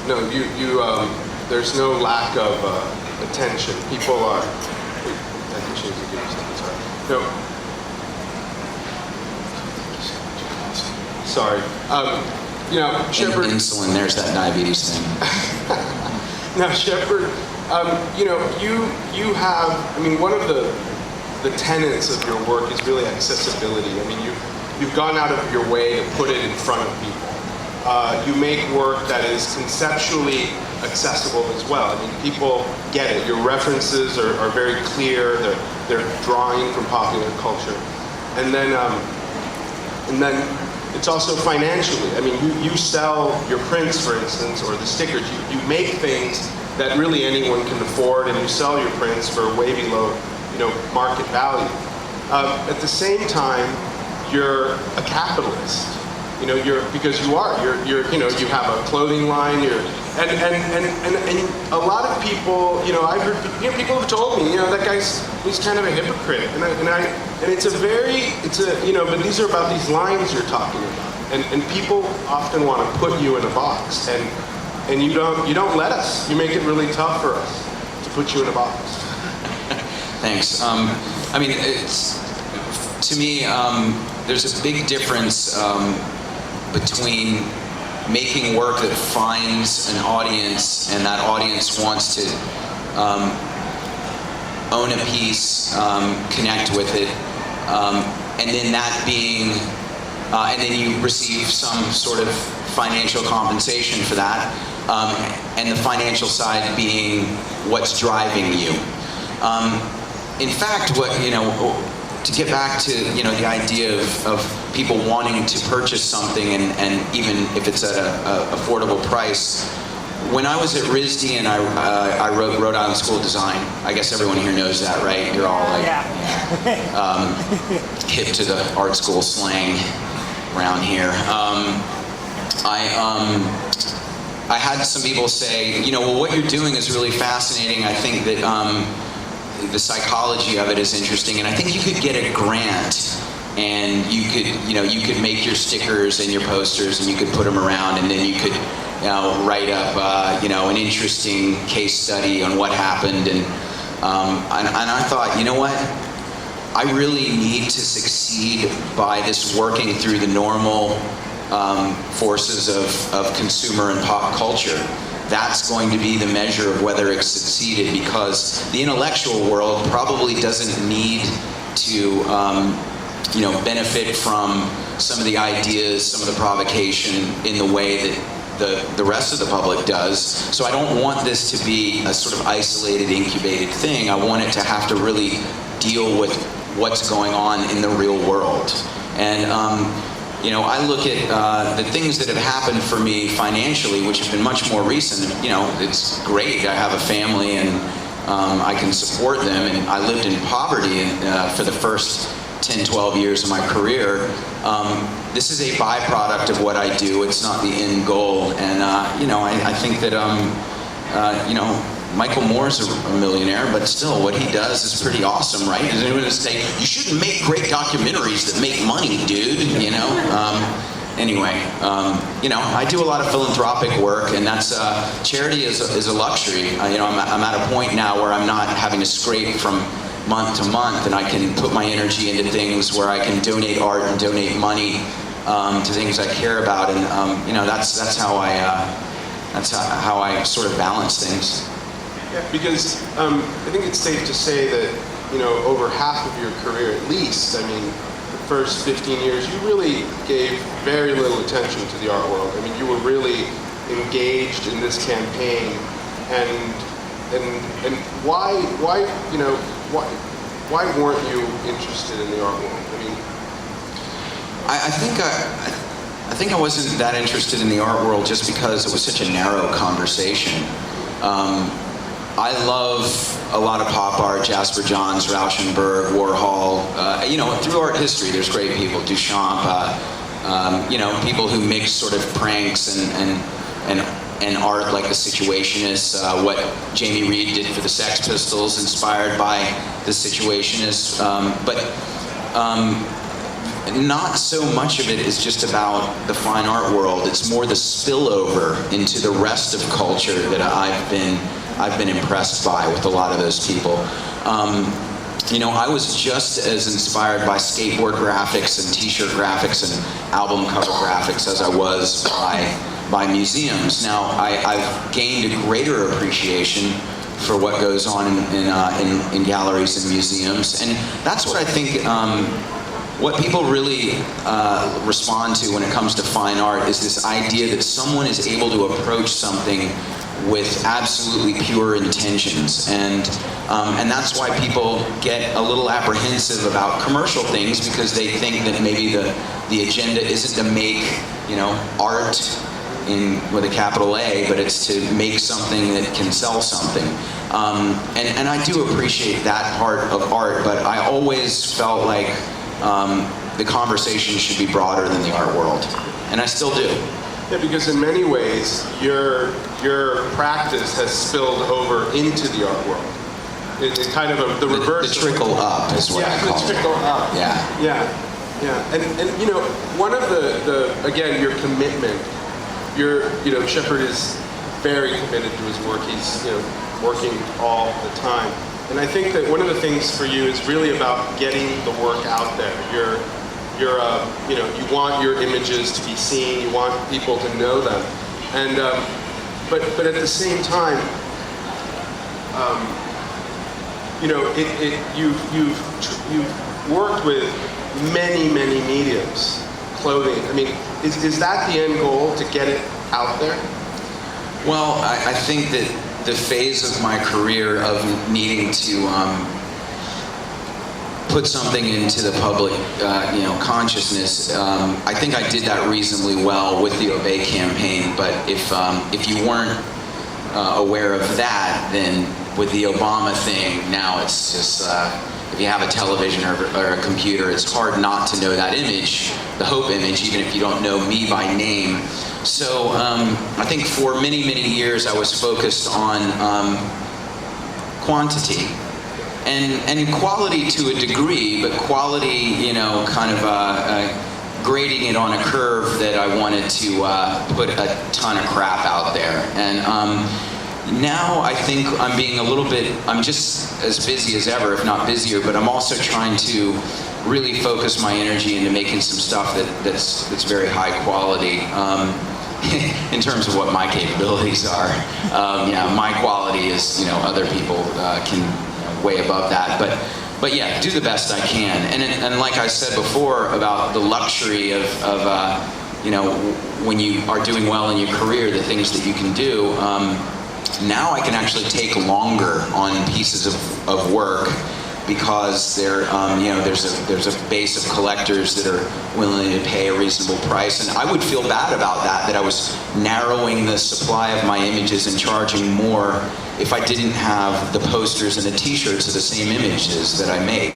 Yeah. No, there's no lack of attention. People are. Wait, I can change the gears. Sorry. No. Sorry. Shepard. Insulin. There's that diabetes thing. Now, Shepard, you have. I mean, one of the tenets of your work is really accessibility. I mean, you've gone out of your way to put it in front of people. You make work that is conceptually accessible as well. I mean, people get it. Your references are very clear. They're drawing from popular culture, and then it's also financially. I mean, you sell your prints, for instance, or the stickers. You make things that really anyone can afford, and you sell your prints for way below, market value. At the same time, you're a capitalist. Because you have a clothing line. And a lot of people, I've heard people have told me, that he's kind of a hypocrite. And it's but these are about these lines you're talking about. And people often want to put you in a box, and you don't let us. You make it really tough for us to put you in a box. Thanks. I mean, to me, there's a big difference between making work that finds an audience, and that audience wants to own a piece, connect with it, and then that being, and then you receive some sort of financial compensation for that, and the financial side being what's driving you. In fact, to get back to the idea of people wanting to purchase something, and even if it's at an affordable price. When I was at RISD and I wrote Rhode Island School of Design, I guess everyone here knows that, right? You're all like hip to the art school slang around here. I had some people say, well, what you're doing is really fascinating. I think that the psychology of it is interesting, and I think you could get a grant, and you could make your stickers and your posters, and you could put them around, and then you could write up an interesting case study on what happened, and I thought, you know what, I really need to succeed by this working through the normal forces of consumer and pop culture. That's going to be the measure of whether it's succeeded, because the intellectual world probably doesn't need to benefit from some of the ideas, some of the provocation in the way that the rest of the public does. So I don't want this to be a sort of isolated, incubated thing. I want it to have to really deal with what's going on in the real world. And I look at the things that have happened for me financially, which have been much more recent. It's great. I have a family, and I can support them. And I lived in poverty for the first 10, 12 years of my career. This is a byproduct of what I do. It's not the end goal. And I think that Michael Moore's a millionaire, but still, what he does is pretty awesome, right? Is anyone going to say, you shouldn't make great documentaries that make money, dude? Anyway, I do a lot of philanthropic work, and that's charity is a luxury. I'm at a point now where I'm not having to scrape from month to month, and I can put my energy into things where I can donate art and donate money to things I care about, and that's how I sort of balance things. Yeah, because I think it's safe to say that over half of your career, at least, I mean, the first 15 years, you really gave very little attention to the art world. I mean, you were really engaged in this campaign, and why weren't you interested in the art world? I mean, I think I wasn't that interested in the art world just because it was such a narrow conversation. I love a lot of pop art, Jasper Johns, Rauschenberg, Warhol. Through art history, there's great people, Duchamp, people who mix sort of pranks and art like The Situationists, what Jamie Reed did for the Sex Pistols, inspired by The Situationists. But not so much of it is just about the fine art world. It's more the spillover into the rest of culture that I've been impressed by with a lot of those people. You know, I was just as inspired by skateboard graphics and t-shirt graphics and album cover graphics as I was by museums. Now, I've gained a greater appreciation for what goes on in galleries and museums, and that's what I think. What people really respond to when it comes to fine art is this idea that someone is able to approach something with absolutely pure intentions, and that's why people get a little apprehensive about commercial things, because they think that maybe the agenda isn't to make, you know, art with a capital A, but it's to make something that can sell something. And I do appreciate that part of art, but I always felt like the conversation should be broader than the art world, and I still do. Yeah, because in many ways, your practice has spilled over into the art world. It kind of the reverse. The trickle up is what I call it. Yeah, the trickle up. Yeah. And you know, one of the again, your commitment. You know, Shepard is very committed to his work. He's, you know, working all the time. And I think that one of the things for you is really about getting the work out there. You know, you want your images to be seen. You want people to know them. And but at the same time, you know, you've worked with many mediums. Clothing. I mean, is that the end goal, to get it out there? Well, I think that the phase of my career of needing to put something into the public, you know, consciousness, I think I did that reasonably well with the Obey campaign. But if you weren't aware of that, then with the Obama thing, now it's just. If you have a television or a computer, it's hard not to know that image, the Hope image, even if you don't know me by name. So I think for many years I was focused on quantity and quality to a degree, but quality, you know, kind of grading it on a curve that I wanted to put a ton of crap out there. And now I think I'm being I'm just as busy as ever, if not busier, but I'm also trying to really focus my energy into making some stuff that's very high quality in terms of what my capabilities are. Yeah, my quality is, you know, other people can, you know, way above that, but yeah, do the best I can. And like I said before about the luxury of you know, when you are doing well in your career, the things that you can do. Now I can actually take longer on pieces of work, because you know, there's a base of collectors that are willing to pay a reasonable price, and I would feel bad about that I was narrowing the supply of my images and charging more if I didn't have the posters and the t-shirts of the same images that I make.